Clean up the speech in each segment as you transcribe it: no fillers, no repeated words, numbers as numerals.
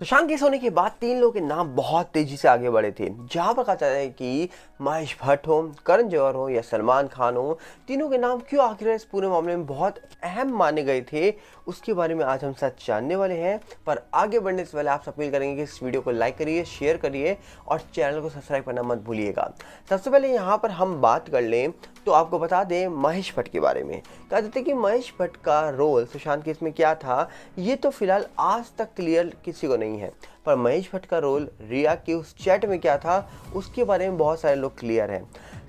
Sushant case होने के बाद तीन लोगों के नाम बहुत तेजी से आगे बढ़े थे। जहां पर कहा जाता है कि महेश भट्ट हो, करण जौहर हो या सलमान खान हो, तीनों के नाम क्यों आखिर इस पूरे मामले में बहुत अहम माने गए थे, उसके बारे में आज हम सच जानने वाले हैं। पर आगे बढ़ने से पहले आपसे अपील करेंगे कि इस वीडियो को लाइक करिए, शेयर करिए और चैनल को सब्सक्राइब करना मत भूलिएगा। सबसे पहले यहाँ पर हम बात कर लें तो आपको बता दें महेश भट्ट के बारे में। कहा जाता है कि महेश भट्ट का रोल सुशांत केस में क्या था, ये तो फिलहाल आज तक क्लियर किसी को नहीं है। पर महेश भट्ट का रोल रिया के उस चैट में क्या था, उसके बारे में बहुत सारे लोग क्लियर हैं।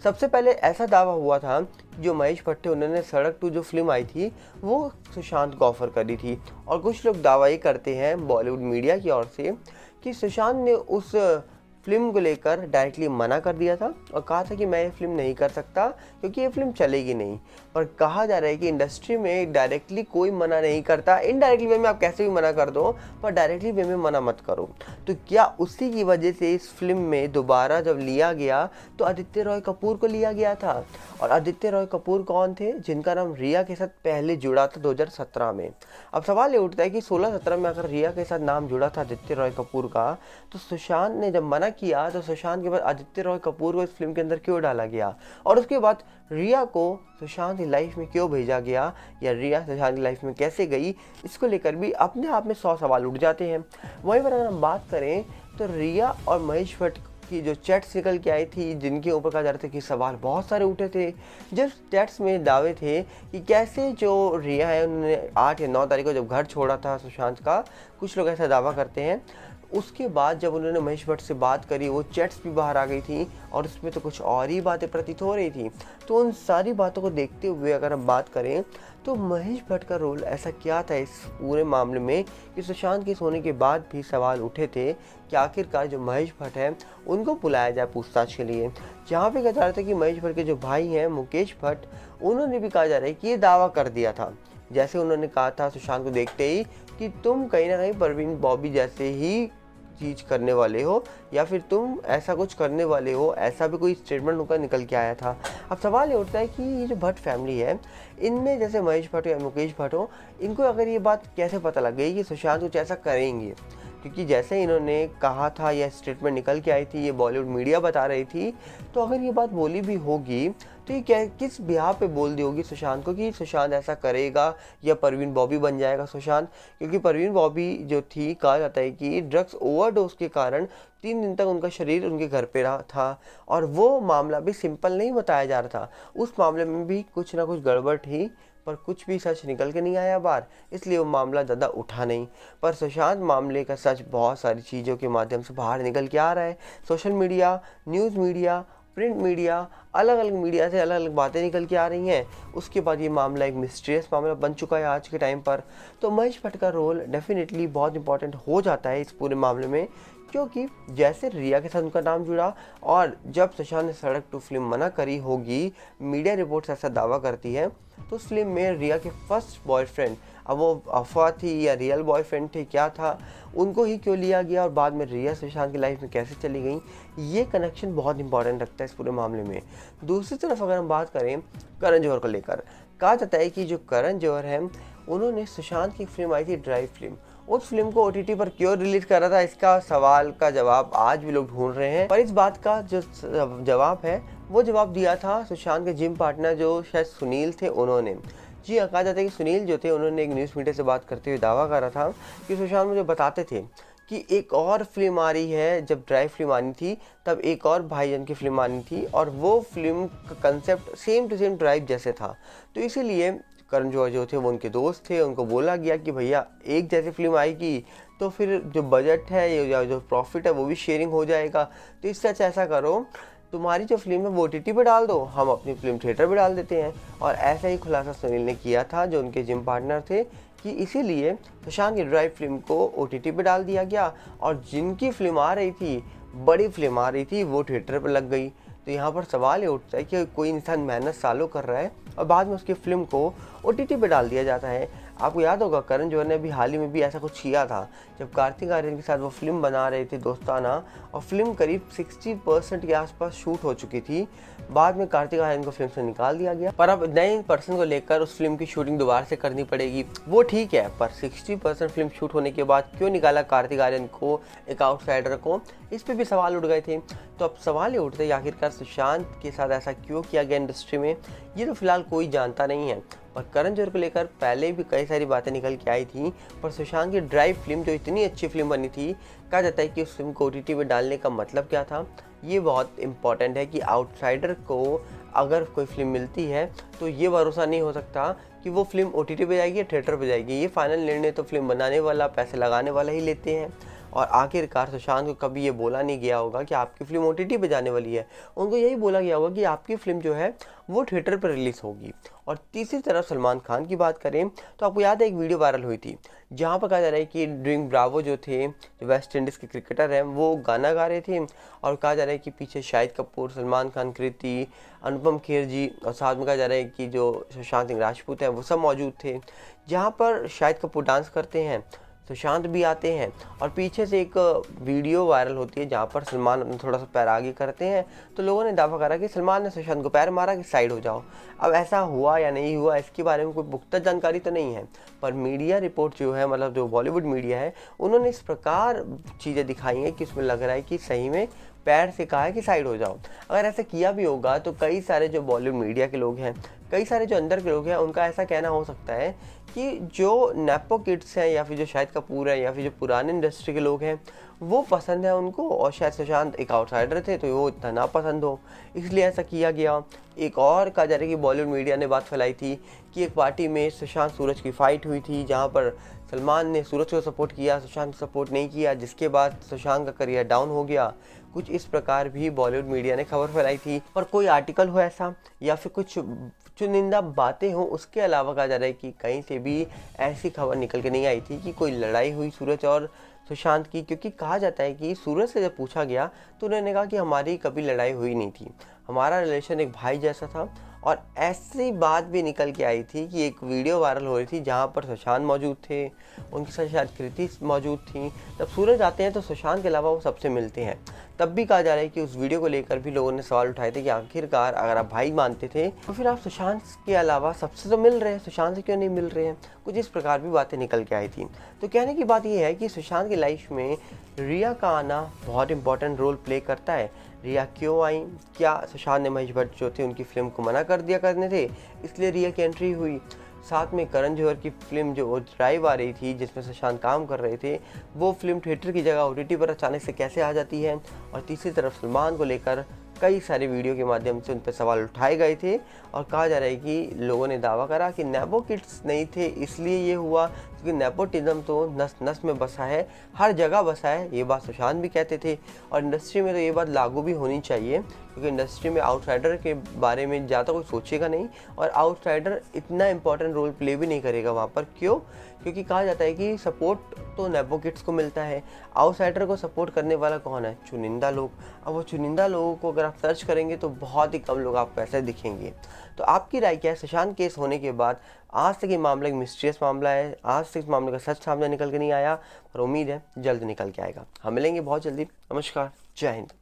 सबसे पहले ऐसा दावा हुआ था जो महेश भट्ट थे, उन्होंने सड़क टू जो फिल्म आई थी वो सुशांत को ऑफर करी थी। और कुछ लोग दावा ये करते हैं बॉलीवुड मीडिया की ओर से कि सुशांत ने उस फिल्म को लेकर डायरेक्टली मना कर दिया था और कहा था कि मैं ये फिल्म नहीं कर सकता क्योंकि ये फिल्म चलेगी नहीं। पर कहा जा रहा है कि इंडस्ट्री में डायरेक्टली कोई मना नहीं करता, इनडायरेक्टली वे में आप कैसे भी मना कर दो, पर डायरेक्टली वे में मना मत करो। तो क्या उसी की वजह से इस फिल्म में दोबारा जब लिया गया तो आदित्य रॉय कपूर को लिया गया था। और आदित्य रॉय कपूर कौन थे, जिनका नाम रिया के साथ पहले जुड़ा था 2017 में। अब सवाल ये उठता है कि 16-17 में अगर रिया के साथ नाम जुड़ा था आदित्य रॉय कपूर का, तो सुशांत ने जब मना किया तो सुशांत के बाद आदित्य रॉय कपूर को इस फिल्म के अंदर क्यों डाला गया, और उसके बाद रिया को सुशांत की लाइफ में क्यों भेजा गया, या रिया सुशांत की लाइफ में कैसे गई, इसको लेकर भी अपने आप में 100 सवाल उठ जाते हैं। वहीं पर अगर हम बात करें तो रिया और महेश भट्ट की जो चैट्स निकल के आई थी, जिनके ऊपर कहा जा रहा था कि सवाल बहुत सारे उठे थे। जब चैट्स में दावे थे कि कैसे जो रिया है उन्होंने 8 या 9 तारीख को जब घर छोड़ा था सुशांत का, कुछ लोग ऐसा दावा करते हैं। उसके बाद जब उन्होंने महेश भट्ट से बात करी, वो चैट्स भी बाहर आ गई थी और उसमें तो कुछ और ही बातें प्रतीत हो रही थी। तो उन सारी बातों को देखते हुए अगर हम बात करें तो महेश भट्ट का रोल ऐसा क्या था इस पूरे मामले में कि सुशांत केस होने के बाद भी सवाल उठे थे कि आखिरकार जो महेश भट्ट है उनको बुलाया जाए पूछताछ के लिए। जहाँ पे कहा जा रहा था कि महेश भट्ट के जो भाई हैं मुकेश भट्ट, उन्होंने भी कहा जा रहा है कि ये दावा कर दिया था, जैसे उन्होंने कहा था सुशांत को देखते ही कि तुम कहीं ना कहीं परवीन बॉबी जैसे ही चीज करने वाले हो या फिर तुम ऐसा कुछ करने वाले हो, ऐसा भी कोई स्टेटमेंट उनका निकल के आया था। अब सवाल ये उठता है कि ये जो भट्ट फैमिली है, इनमें जैसे महेश भट्ट या मुकेश भट्ट हो, इनको अगर ये बात कैसे पता लग गई कि सुशांत कुछ ऐसा करेंगे, क्योंकि जैसे इन्होंने कहा था या स्टेटमेंट निकल के आई थी, ये बॉलीवुड मीडिया बता रही थी, तो अगर ये बात बोली भी होगी तो ये क्या किस बिहार पे बोल दी होगी सुशांत को कि सुशांत ऐसा करेगा या परवीन बॉबी बन जाएगा सुशांत। क्योंकि परवीन बॉबी जो थी, कहा जाता है कि ड्रग्स ओवरडोज के कारण 3 दिन तक उनका शरीर उनके घर पे रहा था और वो मामला भी सिंपल नहीं बताया जा रहा था, उस मामले में भी कुछ ना कुछ गड़बड़ थी, पर कुछ भी सच निकल के नहीं आया बाहर, इसलिए वो मामला ज़्यादा उठा नहीं। पर सुशांत मामले का सच बहुत सारी चीज़ों के माध्यम से बाहर निकल के आ रहा है। Social media, news media, print media, अलग अलग मीडिया से अलग अलग बातें निकल के आ रही हैं। उसके बाद ये मामला एक मिस्टीरियस मामला बन चुका है आज के टाइम पर। तो महेश भट्ट का रोल डेफिनेटली बहुत इंपॉर्टेंट हो जाता है इस पूरे मामले में, क्योंकि जैसे रिया के साथ उनका नाम जुड़ा और जब सुशांत ने सड़क टू फिल्म मना करी होगी, मीडिया रिपोर्ट्स ऐसा दावा करती है, तो उस फिल्म में रिया के फर्स्ट बॉयफ्रेंड, अब वो अफवाह थी या रियल बॉयफ्रेंड थे क्या था, उनको ही क्यों लिया गया और बाद में रिया सुशांत की लाइफ में कैसे चली गई, ये कनेक्शन बहुत इंपॉर्टेंट रखता है इस पूरे मामले में। दूसरी तरफ अगर हम बात करें करण जौहर को लेकर, कहा जाता है कि जो करण जौहर है, उन्होंने सुशांत की फिल्म आई थी ड्राइव फिल्म, उस फिल्म को ओटीटी पर क्यों रिलीज कर रहा था, इसका सवाल का जवाब आज भी लोग ढूंढ रहे हैं। पर इस बात का जो जवाब है वो जवाब दिया था सुशांत के जिम पार्टनर जो शायद सुनील थे, उन्होंने। जी हाँ, कहा जाता है कि सुनील जो थे, उन्होंने एक न्यूज़ मीडिया से बात करते हुए दावा करा था कि सुशांत मुझे बताते थे कि एक और फिल्म आ रही है, जब ड्राइव फिल्म आनी थी तब एक और भाईजान की फिल्म आनी थी और वो फिल्म का concept same to same drive जैसे था। तो इसीलिए करण जौहर जो थे वो उनके दोस्त थे, उनको बोला गया कि भैया एक जैसी फिल्म आएगी तो फिर जो बजट है या जो प्रॉफिट है वो भी शेयरिंग हो जाएगा। तो इससे अच्छा ऐसा करो, तुम्हारी जो फिल्म है वो ओटीटी पे डाल दो, हम अपनी फिल्म थिएटर पे डाल देते हैं। और ऐसा ही खुलासा सुनील ने किया था, जो उनके जिम पार्टनर थे, कि इसीलिए सुशांत की ड्राइव फिल्म को ओटीटी पे डाल दिया गया और जिनकी फिल्म आ रही थी, बड़ी फिल्म आ रही थी, वो थिएटर पर लग गई। तो यहाँ पर सवाल ये उठता है कि कोई इंसान मेहनत सालों कर रहा है और बाद में उसकी फिल्म को ओटीटी पे डाल दिया जाता है। आपको याद होगा करण जौहर ने अभी हाल ही में भी ऐसा कुछ किया था, जब कार्तिक आर्यन के साथ वो फिल्म बना रहे थे दोस्ताना, और फिल्म करीब 60% के आसपास शूट हो चुकी थी। बाद में कार्तिक आर्यन को फिल्म से निकाल दिया गया, पर अब नए पर्सन को लेकर उस फिल्म की शूटिंग दोबारा से करनी पड़ेगी। वो ठीक है, पर 60% फिल्म शूट होने के बाद क्यों निकाला कार्तिक आर्यन को, एक आउटसाइडर को, इस पे भी सवाल उठ गए थे। तो अब सवाल ये उठते हैं आखिरकार सुशांत के साथ ऐसा क्यों किया गया इंडस्ट्री में, ये तो फिलहाल कोई जानता नहीं है। पर करण जौहर को लेकर पहले भी कई सारी बातें निकल के आई थी, पर सुशांत की ड्राइव फिल्म जो इतनी अच्छी फिल्म बनी थी, कहा जाता है कि उस फिल्म को OTT पे डालने का मतलब क्या था। ये बहुत इंपॉर्टेंट है कि आउटसाइडर को अगर कोई फिल्म मिलती है तो ये भरोसा नहीं हो सकता कि वो फिल्म OTT पे जाएगी या थिएटर पे जाएगी। ये फाइनल निर्णय तो फिल्म बनाने वाला, पैसे लगाने वाला ही लेते हैं। और आखिरकार सुशांत को कभी ये बोला नहीं गया होगा कि आपकी फिल्म OTT पे जाने वाली है, उनको यही बोला गया होगा कि आपकी फिल्म जो है वो थिएटर पर रिलीज़ होगी। और तीसरी तरफ सलमान खान की बात करें तो आपको याद है एक वीडियो वायरल हुई थी जहाँ पर कहा जा रहा है कि ड्रीम ब्रावो जो थे, जो वेस्ट इंडीज़ के क्रिकेटर हैं, वो गाना गा रहे थे, और कहा जा रहा है कि पीछे शाहिद कपूर, सलमान खान, कृति, अनुपम खेर जी, और साथ में कहा जा रहा है कि जो सुशांत सिंह राजपूत हैं वो सब मौजूद थे। जहाँ पर शाहिद कपूर डांस करते हैं, सुशांत भी आते हैं, और पीछे से एक वीडियो वायरल होती है जहाँ पर सलमान अपना थोड़ा सा पैर आगे करते हैं, तो लोगों ने दावा करा कि सलमान ने सुशांत को पैर मारा कि साइड हो जाओ। अब ऐसा हुआ या नहीं हुआ इसके बारे में कोई पुख्ता जानकारी तो नहीं है, पर मीडिया रिपोर्ट जो है, मतलब जो बॉलीवुड मीडिया है, उन्होंने इस प्रकार चीज़ें दिखाई हैं कि उसमें लग रहा है कि सही में पैर से कहा है कि साइड हो जाओ। अगर ऐसा किया भी होगा तो कई सारे जो बॉलीवुड मीडिया के लोग हैं, कई सारे जो अंदर के लोग हैं, उनका ऐसा कहना हो सकता है कि जो नेपो किड्स हैं या फिर जो शाहिद कपूर है या फिर जो पुराने इंडस्ट्री के लोग हैं वो पसंद है उनको, और शायद सुशांत एक आउटसाइडर थे तो वो इतना ना पसंद हो, इसलिए ऐसा किया गया। एक और कहा जा रहा है कि बॉलीवुड मीडिया ने बात फैलाई थी कि एक पार्टी में सुशांत सूरज की फाइट हुई थी जहाँ पर सलमान ने सूरज को सपोर्ट किया, सुशांत को सपोर्ट नहीं किया, जिसके बाद सुशांत का करियर डाउन हो गया। कुछ इस प्रकार भी बॉलीवुड मीडिया ने खबर फैलाई थी, पर कोई आर्टिकल हो ऐसा या फिर कुछ चुनिंदा बातें हों, उसके अलावा कहा जा रहा है कि कहीं से भी ऐसी खबर निकल के नहीं आई थी कि कोई लड़ाई हुई सूरज और सुशांत की। क्योंकि कहा जाता है कि सूरज से जब पूछा गया तो उन्होंने कहा कि हमारी कभी लड़ाई हुई नहीं थी, हमारा रिलेशन एक भाई जैसा था। और ऐसी बात भी निकल के आई थी कि एक वीडियो वायरल हो रही थी जहाँ पर सुशांत मौजूद थे, उनके साथ शायद कृति मौजूद थी। जब सूरज आते हैं तो सुशांत के अलावा वो सबसे मिलते हैं। तब भी कहा जा रहा है कि उस वीडियो को लेकर भी लोगों ने सवाल उठाए थे कि आखिरकार अगर आप भाई मानते थे तो फिर आप सुशांत के अलावा सबसे तो मिल रहे हैं, सुशांत से क्यों नहीं मिल रहे हैं। कुछ इस प्रकार भी बातें निकल के आई थी। तो कहने की बात यह है कि सुशांत की लाइफ में रिया का आना बहुत इंपॉर्टेंट रोल प्ले करता है। रिया क्यों आई, क्या सुशांत ने महेश भट्ट जो थे उनकी फिल्म को मना कर दिया करने थे, इसलिए रिया की एंट्री हुई। साथ में करण जौहर की फिल्म जो ड्राइव आ रही थी जिसमें सुशांत काम कर रहे थे, वो फिल्म थिएटर की जगह OTT पर अचानक से कैसे आ जाती है। और तीसरी तरफ सलमान को लेकर कई सारे वीडियो के माध्यम से उन पर सवाल उठाए गए थे, और कहा जा रहा है कि लोगों ने दावा करा कि नेपो किड्स नहीं थे इसलिए ये हुआ, क्योंकि नेपोटिज्म तो नस नस में बसा है, हर जगह बसा है। ये बात सुशांत भी कहते थे, और इंडस्ट्री में तो ये बात लागू भी होनी चाहिए, क्योंकि इंडस्ट्री में आउटसाइडर के बारे में ज़्यादा कोई सोचेगा नहीं, और आउटसाइडर इतना इंपॉर्टेंट रोल प्ले भी नहीं करेगा वहाँ पर। क्यों? क्योंकि कहा जाता है कि सपोर्ट तो नेपो किड्स को मिलता है, आउटसाइडर को सपोर्ट करने वाला कौन है? चुनिंदा लोग। अब वो चुनिंदा लोगों को अगर आप सर्च करेंगे तो बहुत ही कम लोग आपको ऐसे दिखेंगे। तो आपकी राय क्या है? सुशांत केस होने के बाद आज तक ये मामला एक मिस्टीरियस मामला है, आज तक इस मामले का सच सामने निकल के नहीं आया, पर उम्मीद है जल्द निकल के आएगा। हम मिलेंगे बहुत जल्दी। नमस्कार, जय हिंद।